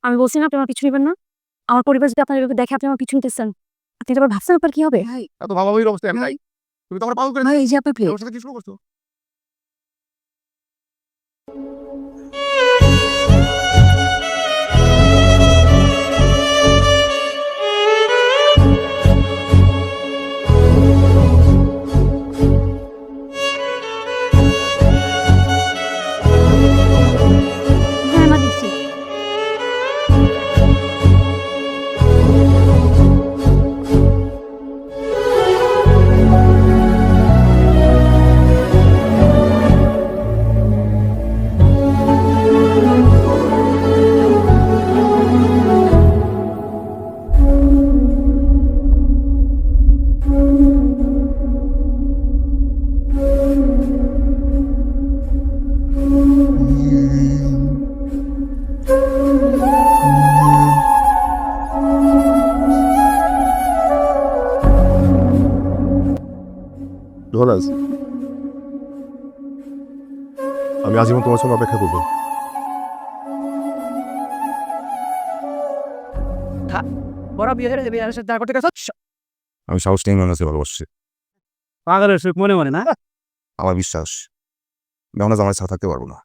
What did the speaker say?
আমি বলছি না আপনি আমার পিছু নিবেন না। আমার পরিবার যদি আপনার এভাবে দেখে আপনি আমার পিছু নিতেছেন, আপনি এটা আবার ভাবছেন ব্যাপার কি হবে? এত ভাবাভাবির অবস্থা আমি নাই। তুমি তো আমার পাগল করে ভাই এই যে আপনার প্লেট। আমার সাথে কি শুরু করছো? হ্যাঁ মা দিচ্ছি। জোনাস, আমি আজীবন তোমার সঙ্গে অপেক্ষা করবো। বড় বিয়ে হয়ে যাবে, সাথে দেখা করতে গেছো। আমি সাহস নিয়ে আমার কাছে ভালোবাসছি। পাগলের সুখ মনে মনে না। আমার বিশ্বাস আমি আমার জামাই ছাড়া থাকতে পারবো না।